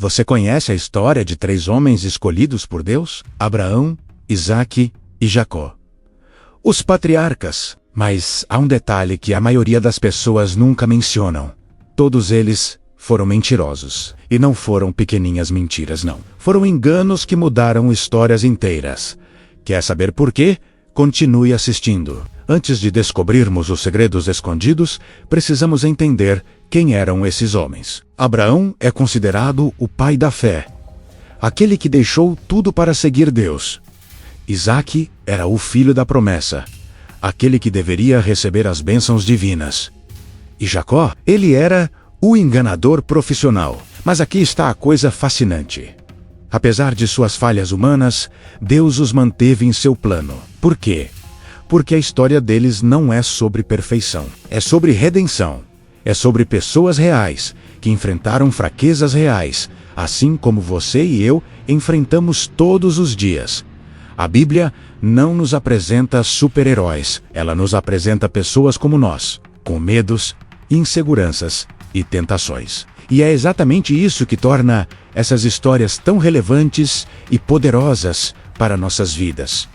Você conhece a história de 3 homens escolhidos por Deus? Abraão, Isaque e Jacó. Os patriarcas. Mas há um detalhe que a maioria das pessoas nunca mencionam. Todos eles foram mentirosos. E não foram pequeninhas mentiras, não. Foram enganos que mudaram histórias inteiras. Quer saber por quê? Continue assistindo. Antes de descobrirmos os segredos escondidos, precisamos entender quem eram esses homens. Abraão é considerado o pai da fé, aquele que deixou tudo para seguir Deus. Isaque era o filho da promessa, aquele que deveria receber as bênçãos divinas. E Jacó, ele era o enganador profissional. Mas aqui está a coisa fascinante. Apesar de suas falhas humanas, Deus os manteve em seu plano. Por quê? Porque a história deles não é sobre perfeição. É sobre redenção. É sobre pessoas reais, que enfrentaram fraquezas reais, assim como você e eu enfrentamos todos os dias. A Bíblia não nos apresenta super-heróis. Ela nos apresenta pessoas como nós, com medos, inseguranças e tentações. E é exatamente isso que torna essas histórias tão relevantes e poderosas para nossas vidas.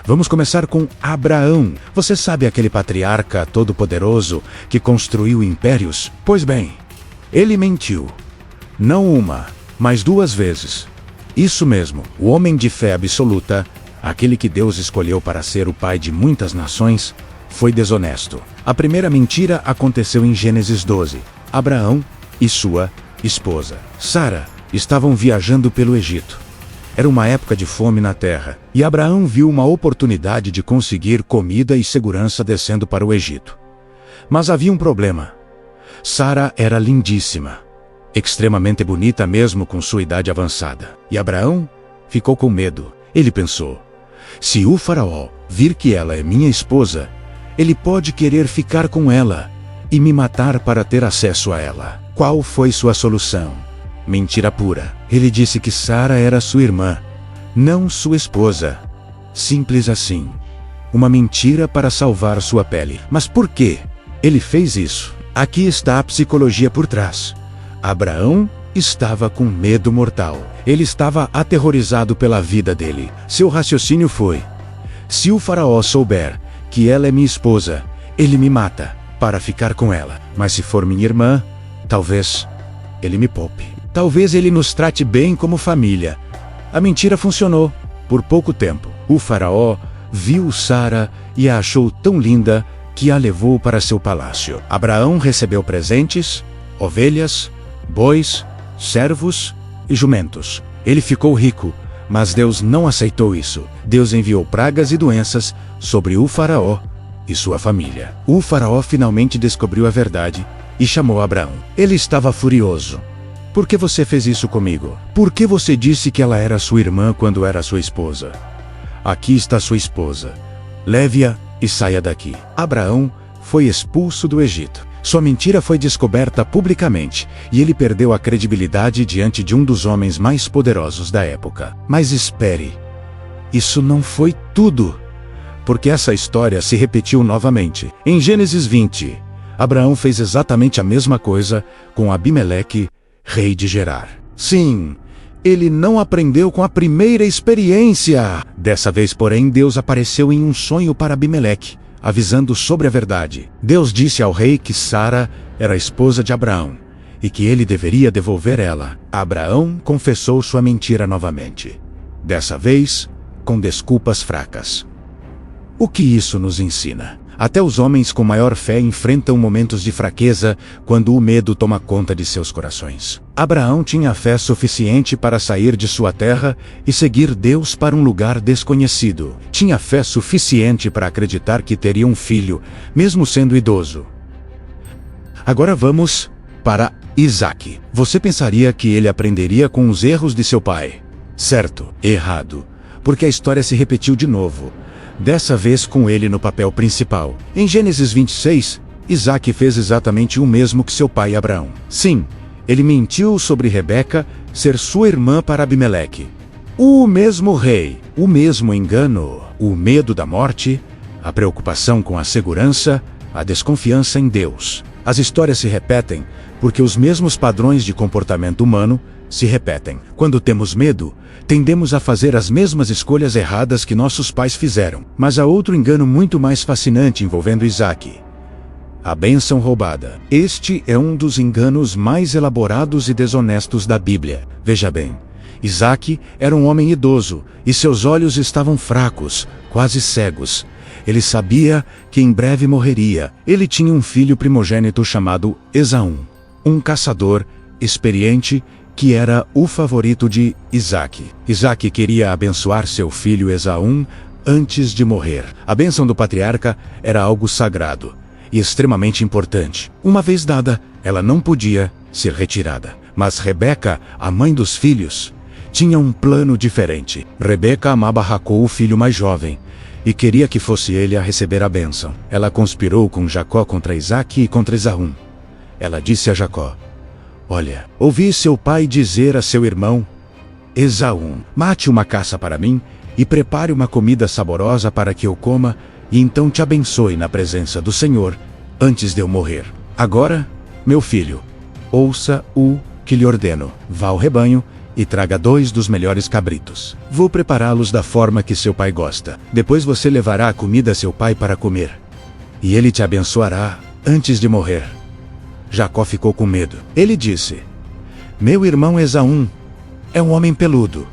Vamos começar com Abraão. Você sabe aquele patriarca todo-poderoso que construiu impérios? Pois bem, ele mentiu. Não uma, mas 2 vezes. Isso mesmo, o homem de fé absoluta, aquele que Deus escolheu para ser o pai de muitas nações, foi desonesto. A primeira mentira aconteceu em Gênesis 12. Abraão e sua esposa, Sara, estavam viajando pelo Egito. Era uma época de fome na terra, e Abraão viu uma oportunidade de conseguir comida e segurança descendo para o Egito. Mas havia um problema. Sara era lindíssima, extremamente bonita mesmo com sua idade avançada. E Abraão ficou com medo. Ele pensou: se o faraó vir que ela é minha esposa, ele pode querer ficar com ela e me matar para ter acesso a ela. Qual foi sua solução? Mentira pura. Ele disse que Sara era sua irmã, não sua esposa. Simples assim. Uma mentira para salvar sua pele. Mas por quê ele fez isso? Aqui está a psicologia por trás. Abraão estava com medo mortal. Ele estava aterrorizado pela vida dele. Seu raciocínio foi: se o faraó souber que ela é minha esposa, ele me mata para ficar com ela. Mas se for minha irmã, talvez ele me poupe. Talvez ele nos trate bem como família. A mentira funcionou por pouco tempo. O faraó viu Sara e a achou tão linda que a levou para seu palácio. Abraão recebeu presentes, ovelhas, bois, servos e jumentos. Ele ficou rico, mas Deus não aceitou isso. Deus enviou pragas e doenças sobre o faraó e sua família. O faraó finalmente descobriu a verdade e chamou Abraão. Ele estava furioso. Por que você fez isso comigo? Por que você disse que ela era sua irmã quando era sua esposa? Aqui está sua esposa. Leve-a e saia daqui. Abraão foi expulso do Egito. Sua mentira foi descoberta publicamente e ele perdeu a credibilidade diante de um dos homens mais poderosos da época. Mas espere, isso não foi tudo, porque essa história se repetiu novamente. Em Gênesis 20, Abraão fez exatamente a mesma coisa com Abimeleque, rei de Gerar. Sim, ele não aprendeu com a primeira experiência. Dessa vez, porém, Deus apareceu em um sonho para Abimeleque, avisando sobre a verdade. Deus disse ao rei que Sara era a esposa de Abraão e que ele deveria devolver ela. Abraão confessou sua mentira novamente, dessa vez com desculpas fracas. O que isso nos ensina? Até os homens com maior fé enfrentam momentos de fraqueza quando o medo toma conta de seus corações. Abraão tinha fé suficiente para sair de sua terra e seguir Deus para um lugar desconhecido. Tinha fé suficiente para acreditar que teria um filho, mesmo sendo idoso. Agora vamos para Isaque. Você pensaria que ele aprenderia com os erros de seu pai? Certo, errado, porque a história se repetiu de novo. Dessa vez com ele no papel principal. Em Gênesis 26, Isaque fez exatamente o mesmo que seu pai Abraão. Sim, ele mentiu sobre Rebeca ser sua irmã para Abimeleque. O mesmo rei, o mesmo engano, o medo da morte, a preocupação com a segurança, a desconfiança em Deus. As histórias se repetem porque os mesmos padrões de comportamento humano se repetem. Quando temos medo, tendemos a fazer as mesmas escolhas erradas que nossos pais fizeram. Mas há outro engano muito mais fascinante envolvendo Isaque: a bênção roubada. Este é um dos enganos mais elaborados e desonestos da Bíblia. Veja bem, Isaque era um homem idoso e seus olhos estavam fracos, quase cegos. Ele sabia que em breve morreria. Ele tinha um filho primogênito chamado Esaú, um caçador experiente que era o favorito de Isaque. Isaque queria abençoar seu filho Esaú antes de morrer. A bênção do patriarca era algo sagrado e extremamente importante. Uma vez dada, ela não podia ser retirada. Mas Rebeca, a mãe dos filhos, tinha um plano diferente. Rebeca amava Jacó, o filho mais jovem, e queria que fosse ele a receber a bênção. Ela conspirou com Jacó contra Isaque e contra Esaú. Ela disse a Jacó: olha, ouvi seu pai dizer a seu irmão Esaú: mate uma caça para mim e prepare uma comida saborosa para que eu coma, e então te abençoe na presença do Senhor antes de eu morrer. Agora, meu filho, ouça o que lhe ordeno. Vá ao rebanho e traga 2 dos melhores cabritos. Vou prepará-los da forma que seu pai gosta. Depois você levará a comida a seu pai para comer, e ele te abençoará antes de morrer. Jacó ficou com medo. Ele disse: meu irmão Esaú é um homem peludo,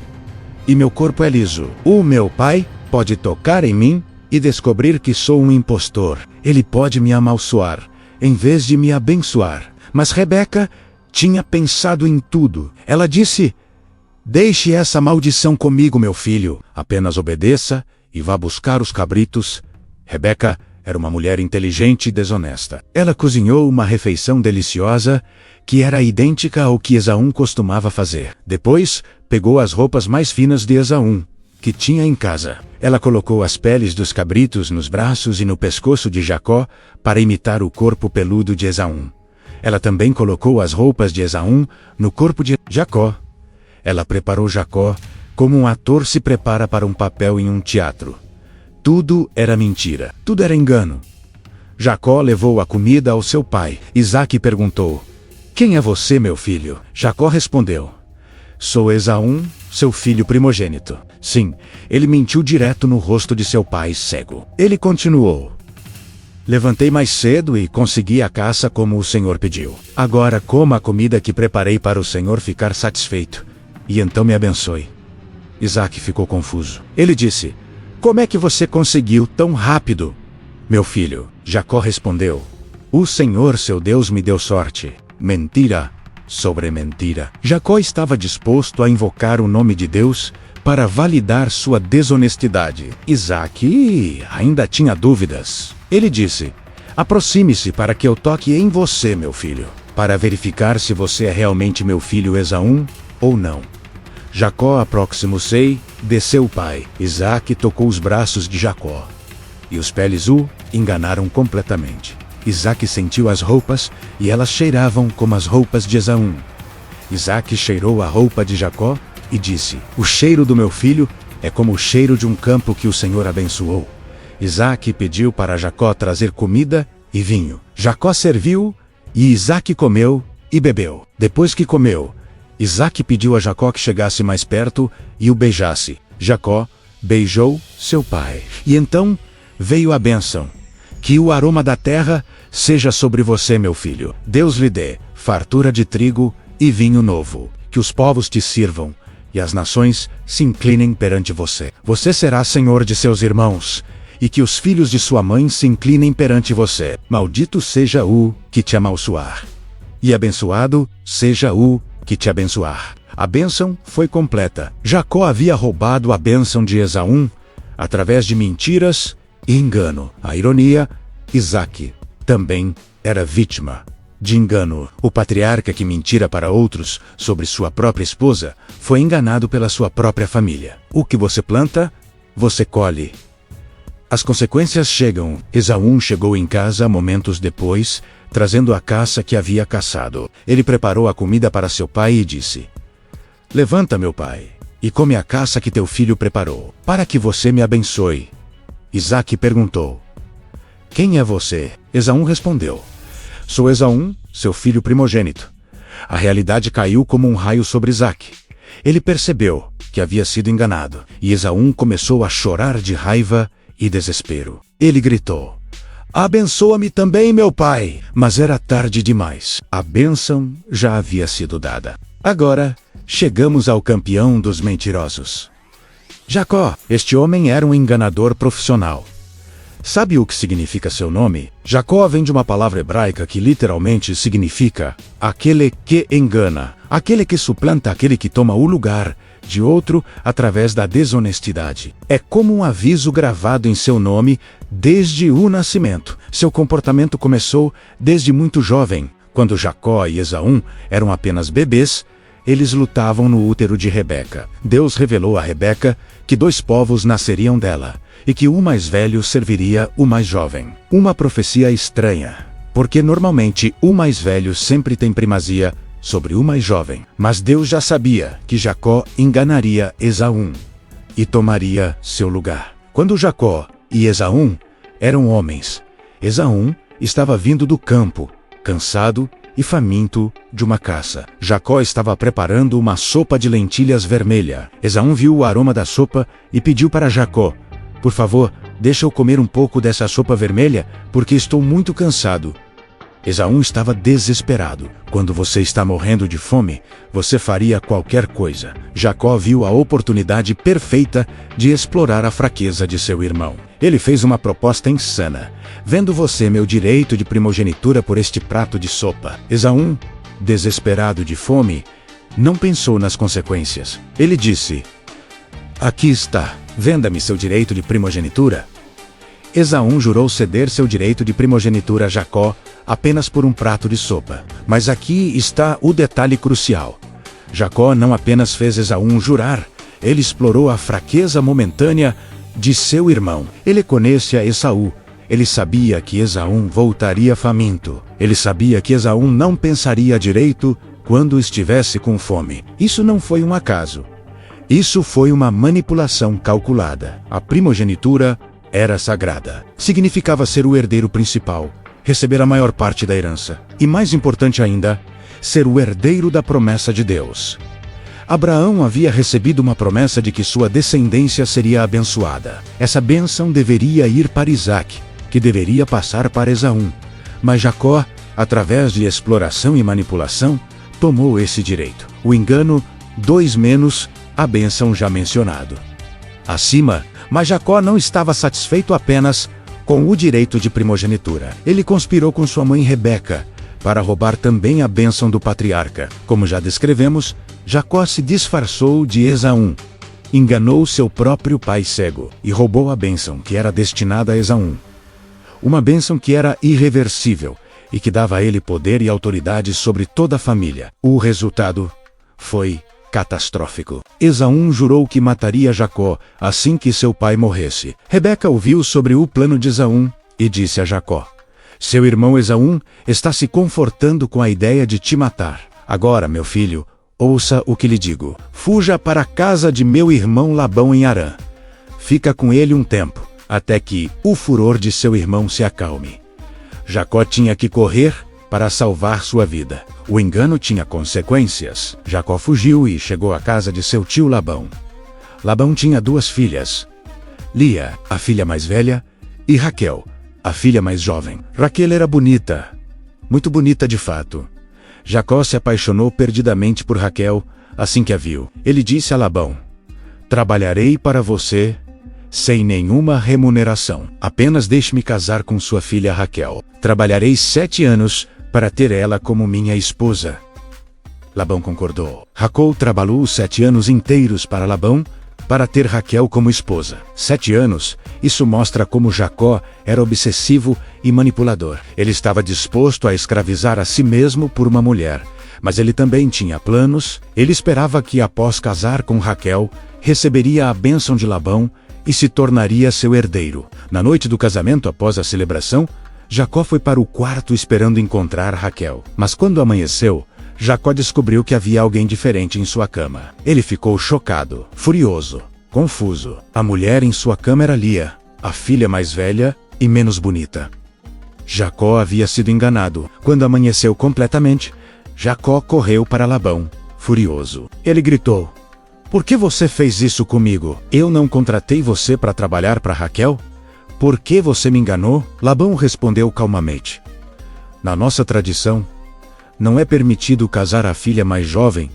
e meu corpo é liso. O meu pai pode tocar em mim e descobrir que sou um impostor. Ele pode me amaldiçoar em vez de me abençoar. Mas Rebeca tinha pensado em tudo. Ela disse: deixe essa maldição comigo, meu filho. Apenas obedeça e vá buscar os cabritos. Rebeca era uma mulher inteligente e desonesta. Ela cozinhou uma refeição deliciosa que era idêntica ao que Esaú costumava fazer. Depois, pegou as roupas mais finas de Esaú que tinha em casa. Ela colocou as peles dos cabritos nos braços e no pescoço de Jacó para imitar o corpo peludo de Esaú. Ela também colocou as roupas de Esaú no corpo de Jacó. Ela preparou Jacó como um ator se prepara para um papel em um teatro. Tudo era mentira. Tudo era engano. Jacó levou a comida ao seu pai. Isaque perguntou: quem é você, meu filho? Jacó respondeu: sou Esaú, seu filho primogênito. Sim, ele mentiu direto no rosto de seu pai cego. Ele continuou: levantei mais cedo e consegui a caça como o Senhor pediu. Agora coma a comida que preparei para o Senhor ficar satisfeito, e então me abençoe. Isaque ficou confuso. Ele disse: como é que você conseguiu tão rápido, meu filho? Jacó respondeu: o Senhor, seu Deus, me deu sorte. Mentira sobre mentira. Jacó estava disposto a invocar o nome de Deus para validar sua desonestidade. Isaque ainda tinha dúvidas. Ele disse: aproxime-se para que eu toque em você, meu filho, para verificar se você é realmente meu filho Esaú ou não. Jacó aproximou-se, desceu o pai. Isaque tocou os braços de Jacó, e os peles o enganaram completamente. Isaque sentiu as roupas, e elas cheiravam como as roupas de Esaú. Isaque cheirou a roupa de Jacó e disse: o cheiro do meu filho é como o cheiro de um campo que o Senhor abençoou. Isaque pediu para Jacó trazer comida e vinho. Jacó serviu, e Isaque comeu e bebeu. Depois que comeu, Isaque pediu a Jacó que chegasse mais perto e o beijasse. Jacó beijou seu pai. E então veio a bênção: que o aroma da terra seja sobre você, meu filho. Deus lhe dê fartura de trigo e vinho novo. Que os povos te sirvam e as nações se inclinem perante você. Você será senhor de seus irmãos, e que os filhos de sua mãe se inclinem perante você. Maldito seja o que te amaldiçoar, e abençoado seja o que te abençoar. A bênção foi completa. Jacó havia roubado a bênção de Esaú através de mentiras e engano. A ironia: Isaque também era vítima de engano. O patriarca que mentira para outros sobre sua própria esposa foi enganado pela sua própria família. O que você planta, você colhe. As consequências chegam. Esaú chegou em casa momentos depois, trazendo a caça que havia caçado. Ele preparou a comida para seu pai e disse: levanta, meu pai, e come a caça que teu filho preparou, para que você me abençoe. Isaque perguntou: quem é você? Esaú respondeu: sou Esaú, seu filho primogênito. A realidade caiu como um raio sobre Isaque. Ele percebeu que havia sido enganado, e Esaú começou a chorar de raiva e desespero. Ele gritou: "Abençoa-me também, meu pai!" Mas era tarde demais. A bênção já havia sido dada. Agora, chegamos ao campeão dos mentirosos. Jacó. Este homem era um enganador profissional. Sabe o que significa seu nome? Jacó vem de uma palavra hebraica que literalmente significa aquele que engana, aquele que suplanta, aquele que toma o lugar de outro através da desonestidade. É como um aviso gravado em seu nome desde o nascimento. Seu comportamento começou desde muito jovem. Quando Jacó e Esaú eram apenas bebês, eles lutavam no útero de Rebeca. Deus revelou a Rebeca que 2 povos nasceriam dela, e que o mais velho serviria o mais jovem. Uma profecia estranha, porque normalmente o mais velho sempre tem primazia sobre o mais jovem. Mas Deus já sabia que Jacó enganaria Esaú e tomaria seu lugar. Quando Jacó e Esaú eram homens, Esaú estava vindo do campo, cansado e faminto de uma caça. Jacó estava preparando uma sopa de lentilhas vermelha. Esaú viu o aroma da sopa e pediu para Jacó: "Por favor, deixa eu comer um pouco dessa sopa vermelha, porque estou muito cansado." Esaú estava desesperado. Quando você está morrendo de fome, você faria qualquer coisa. Jacó viu a oportunidade perfeita de explorar a fraqueza de seu irmão. Ele fez uma proposta insana: "Vendo você meu direito de primogenitura por este prato de sopa." Esaú, desesperado de fome, não pensou nas consequências. Ele disse: "Aqui está, venda-me seu direito de primogenitura." Esaú jurou ceder seu direito de primogenitura a Jacó apenas por um prato de sopa. Mas aqui está o detalhe crucial. Jacó não apenas fez Esaú jurar, ele explorou a fraqueza momentânea de seu irmão. Ele conhecia Esaú. Ele sabia que Esaú voltaria faminto. Ele sabia que Esaú não pensaria direito quando estivesse com fome. Isso não foi um acaso. Isso foi uma manipulação calculada. A primogenitura era sagrada. Significava ser o herdeiro principal, receber a maior parte da herança. E mais importante ainda, ser o herdeiro da promessa de Deus. Abraão havia recebido uma promessa de que sua descendência seria abençoada. Essa bênção deveria ir para Isaque, que deveria passar para Esaú. Mas Jacó, através de exploração e manipulação, tomou esse direito. O engano, 2 menos a bênção já mencionado. Acima, mas Jacó não estava satisfeito apenas com o direito de primogenitura. Ele conspirou com sua mãe Rebeca para roubar também a bênção do patriarca. Como já descrevemos, Jacó se disfarçou de Esaú, enganou seu próprio pai cego e roubou a bênção que era destinada a Esaú. Uma bênção que era irreversível e que dava a ele poder e autoridade sobre toda a família. O resultado foi catastrófico. Esaú jurou que mataria Jacó assim que seu pai morresse. Rebeca ouviu sobre o plano de Esaú e disse a Jacó: "Seu irmão Esaú está se confortando com a ideia de te matar. Agora, meu filho, ouça o que lhe digo. Fuja para a casa de meu irmão Labão em Harã. Fica com ele um tempo, até que o furor de seu irmão se acalme." Jacó tinha que correr para salvar sua vida. O engano tinha consequências. Jacó fugiu e chegou à casa de seu tio Labão. Labão tinha 2 filhas: Lia, a filha mais velha, e Raquel, a filha mais jovem. Raquel era bonita, muito bonita de fato. Jacó se apaixonou perdidamente por Raquel assim que a viu. Ele disse a Labão: "Trabalharei para você sem nenhuma remuneração. Apenas deixe-me casar com sua filha Raquel. Trabalharei 7 anos para ter ela como minha esposa." Labão concordou. Raquel trabalhou 7 anos inteiros para Labão para ter Raquel como esposa. 7 anos, isso mostra como Jacó era obsessivo e manipulador. Ele estava disposto a escravizar a si mesmo por uma mulher, mas ele também tinha planos. Ele esperava que após casar com Raquel, receberia a bênção de Labão e se tornaria seu herdeiro. Na noite do casamento, após a celebração, Jacó foi para o quarto esperando encontrar Raquel. Mas quando amanheceu, Jacó descobriu que havia alguém diferente em sua cama. Ele ficou chocado, furioso, confuso. A mulher em sua cama era Lia, a filha mais velha e menos bonita. Jacó havia sido enganado. Quando amanheceu completamente, Jacó correu para Labão, furioso. Ele gritou: "Por que você fez isso comigo? Eu não contratei você para trabalhar para Raquel? Por que você me enganou?" Labão respondeu calmamente: "Na nossa tradição, não é permitido casar a filha mais jovem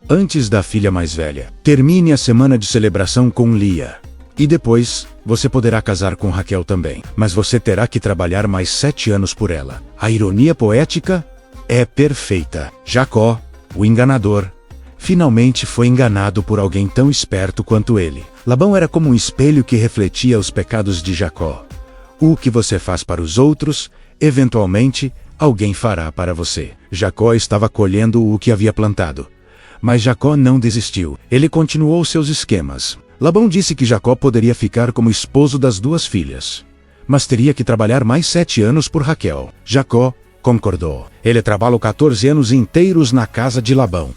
antes da filha mais velha. Termine a semana de celebração com Lia. E depois, você poderá casar com Raquel também. Mas você terá que trabalhar mais 7 anos por ela." A ironia poética é perfeita. Jacó, o enganador, finalmente foi enganado por alguém tão esperto quanto ele. Labão era como um espelho que refletia os pecados de Jacó. O que você faz para os outros, eventualmente, alguém fará para você. Jacó estava colhendo o que havia plantado. Mas Jacó não desistiu. Ele continuou seus esquemas. Labão disse que Jacó poderia ficar como esposo das 2 filhas, mas teria que trabalhar mais 7 anos por Raquel. Jacó concordou. Ele trabalhou 14 anos inteiros na casa de Labão,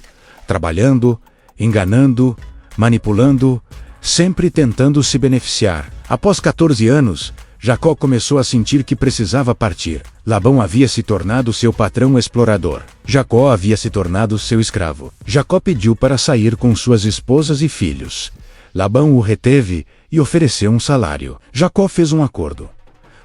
trabalhando, enganando, manipulando, sempre tentando se beneficiar. Após 14 anos, Jacó começou a sentir que precisava partir. Labão havia se tornado seu patrão explorador. Jacó havia se tornado seu escravo. Jacó pediu para sair com suas esposas e filhos. Labão o reteve e ofereceu um salário. Jacó fez um acordo.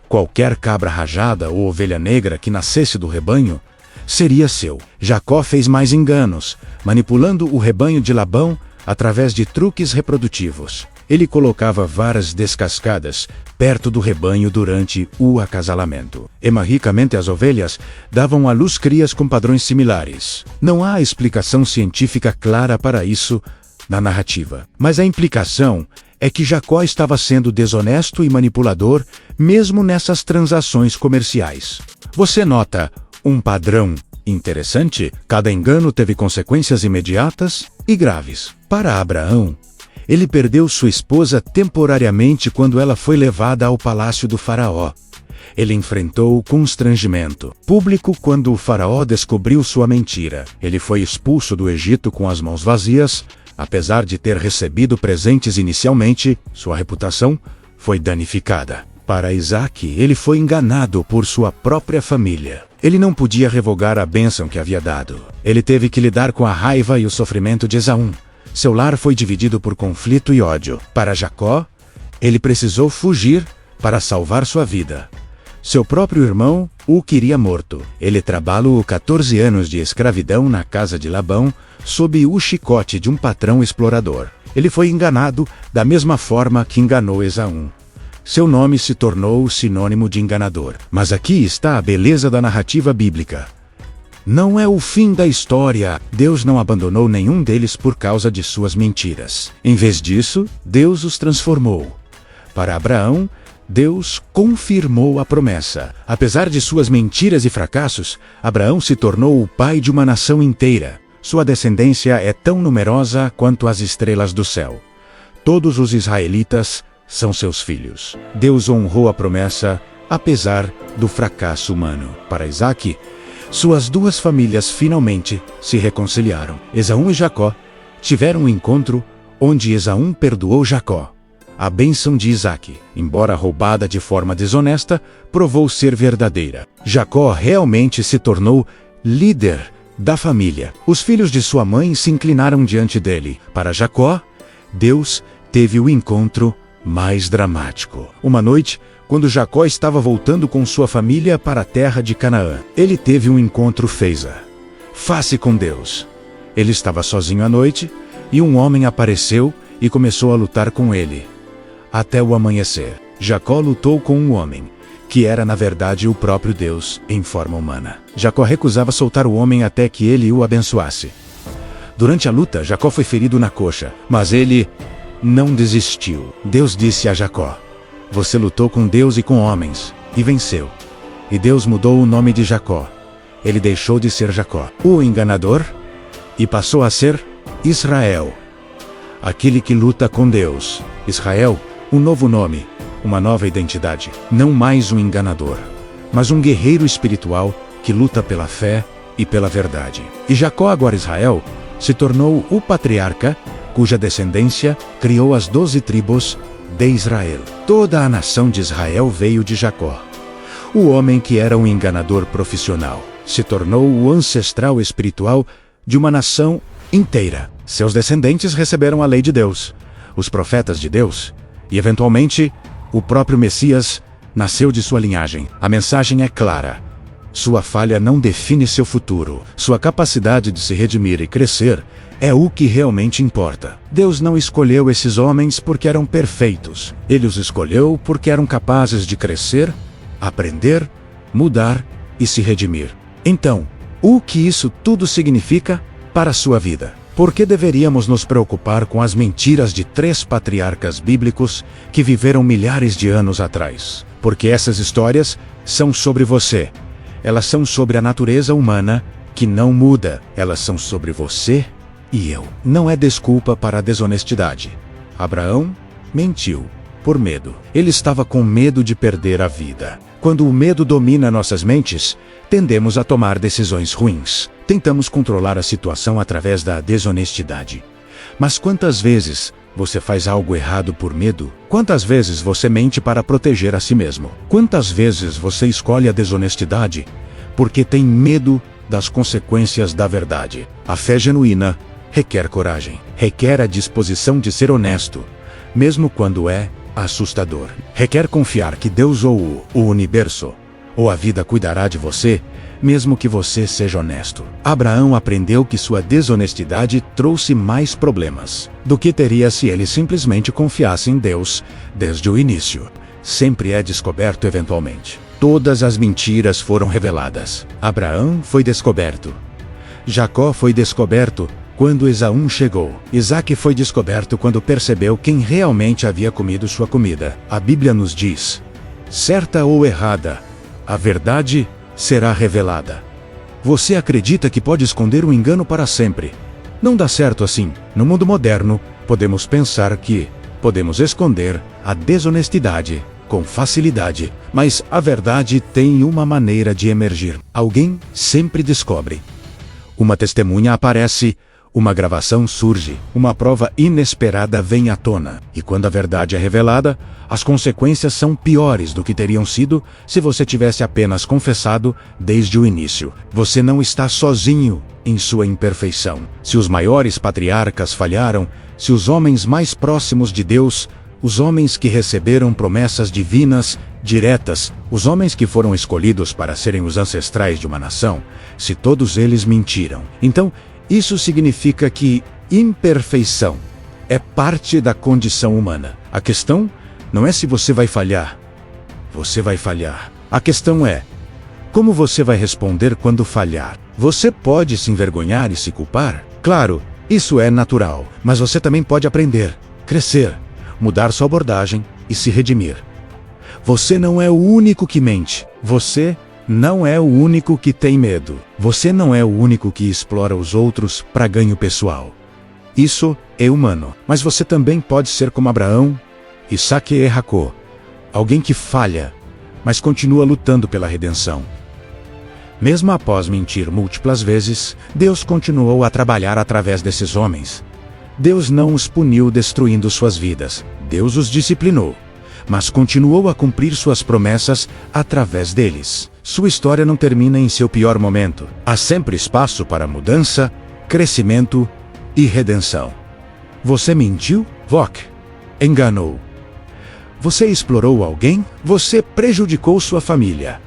Qualquer cabra rajada ou ovelha negra que nascesse do rebanho seria seu. Jacó fez mais enganos, manipulando o rebanho de Labão através de truques reprodutivos. Ele colocava varas descascadas perto do rebanho durante o acasalamento. Emarricamente as ovelhas davam à luz crias com padrões similares. Não há explicação científica clara para isso na narrativa. Mas a implicação é que Jacó estava sendo desonesto e manipulador mesmo nessas transações comerciais. Você nota um padrão interessante? Cada engano teve consequências imediatas e graves. Para Abraão, ele perdeu sua esposa temporariamente quando ela foi levada ao palácio do faraó. Ele enfrentou o constrangimento público quando o faraó descobriu sua mentira. Ele foi expulso do Egito com as mãos vazias. Apesar de ter recebido presentes inicialmente, sua reputação foi danificada. Para Isaque, ele foi enganado por sua própria família. Ele não podia revogar a bênção que havia dado. Ele teve que lidar com a raiva e o sofrimento de Esaú. Seu lar foi dividido por conflito e ódio. Para Jacó, ele precisou fugir para salvar sua vida. Seu próprio irmão o queria morto. Ele trabalhou 14 anos de escravidão na casa de Labão, sob o chicote de um patrão explorador. Ele foi enganado da mesma forma que enganou Esaú. Seu nome se tornou sinônimo de enganador. Mas aqui está a beleza da narrativa bíblica. Não é o fim da história. Deus não abandonou nenhum deles por causa de suas mentiras. Em vez disso, Deus os transformou. Para Abraão, Deus confirmou a promessa. Apesar de suas mentiras e fracassos, Abraão se tornou o pai de uma nação inteira. Sua descendência é tão numerosa quanto as estrelas do céu. Todos os israelitas são seus filhos. Deus honrou a promessa, apesar do fracasso humano. Para Isaque, suas 2 famílias finalmente se reconciliaram. Esaú e Jacó tiveram um encontro onde Esaú perdoou Jacó. A bênção de Isaque, embora roubada de forma desonesta, provou ser verdadeira. Jacó realmente se tornou líder da família. Os filhos de sua mãe se inclinaram diante dele. Para Jacó, Deus teve o encontro mais dramático. Uma noite, quando Jacó estava voltando com sua família para a terra de Canaã, ele teve um encontro face com Deus. Ele estava sozinho à noite, e um homem apareceu e começou a lutar com ele. Até o amanhecer, Jacó lutou com um homem, que era na verdade o próprio Deus em forma humana. Jacó recusava soltar o homem até que ele o abençoasse. Durante a luta, Jacó foi ferido na coxa, mas ele não desistiu. Deus disse a Jacó: "Você lutou com Deus e com homens, e venceu." E Deus mudou o nome de Jacó. Ele deixou de ser Jacó, o enganador, e passou a ser Israel, aquele que luta com Deus. Israel, um novo nome, uma nova identidade. Não mais um enganador, mas um guerreiro espiritual que luta pela fé e pela verdade. E Jacó, agora Israel, se tornou o patriarca, cuja descendência criou as 12 tribos de Israel. Toda a nação de Israel veio de Jacó, o homem que era um enganador profissional. se tornou o ancestral espiritual de uma nação inteira. Seus descendentes receberam a lei de Deus, os profetas de Deus, e eventualmente, o próprio Messias nasceu de sua linhagem. A mensagem é clara. Sua falha não define seu futuro. Sua capacidade de se redimir e crescer é o que realmente importa. Deus não escolheu esses homens porque eram perfeitos. Ele os escolheu porque eram capazes de crescer, aprender, mudar e se redimir. Então, o que isso tudo significa para a sua vida? Por que deveríamos nos preocupar com as mentiras de 3 patriarcas bíblicos que viveram milhares de anos atrás? Porque essas histórias são sobre você. Elas são sobre a natureza humana que não muda. Elas são sobre você e eu. Não é desculpa para a desonestidade. Abraão mentiu por medo. Ele estava com medo de perder a vida. Quando o medo domina nossas mentes, tendemos a tomar decisões ruins. Tentamos controlar a situação através da desonestidade. Mas quantas vezes você faz algo errado por medo? Quantas vezes você mente para proteger a si mesmo? Quantas vezes você escolhe a desonestidade porque tem medo das consequências da verdade? A fé genuína requer coragem, requer a disposição de ser honesto, mesmo quando é assustador. Requer confiar que Deus ou o universo ou a vida cuidará de você, mesmo que você seja honesto. Abraão aprendeu que sua desonestidade trouxe mais problemas do que teria se ele simplesmente confiasse em Deus desde o início. Sempre é descoberto eventualmente. Todas as mentiras foram reveladas. Abraão foi descoberto. Jacó foi descoberto quando Esaú chegou. Isaac foi descoberto quando percebeu quem realmente havia comido sua comida. A Bíblia nos diz: certa ou errada, a verdade será revelada. Você acredita que pode esconder um engano para sempre? Não dá certo assim. No mundo moderno, podemos pensar que podemos esconder a desonestidade com facilidade, mas a verdade tem uma maneira de emergir. Alguém sempre descobre. Uma testemunha aparece, uma gravação surge, uma prova inesperada vem à tona. E quando a verdade é revelada, as consequências são piores do que teriam sido se você tivesse apenas confessado desde o início. Você não está sozinho em sua imperfeição. Se os maiores patriarcas falharam, se os homens mais próximos de Deus, os homens que receberam promessas divinas diretas, os homens que foram escolhidos para serem os ancestrais de uma nação, se todos eles mentiram, então isso significa que imperfeição é parte da condição humana. A questão não é se você vai falhar. Você vai falhar. A questão é, como você vai responder quando falhar? Você pode se envergonhar e se culpar? Claro, isso é natural, mas você também pode aprender, crescer, mudar sua abordagem e se redimir. Você não é o único que mente. Você não é o único que tem medo. Você não é o único que explora os outros para ganho pessoal. Isso é humano. Mas você também pode ser como Abraão, Isaac e Jacó, alguém que falha, mas continua lutando pela redenção. Mesmo após mentir múltiplas vezes, Deus continuou a trabalhar através desses homens. Deus não os puniu destruindo suas vidas. Deus os disciplinou, mas continuou a cumprir suas promessas através deles. Sua história não termina em seu pior momento. Há sempre espaço para mudança, crescimento e redenção. Você mentiu? Enganou. Você explorou alguém? Você prejudicou sua família.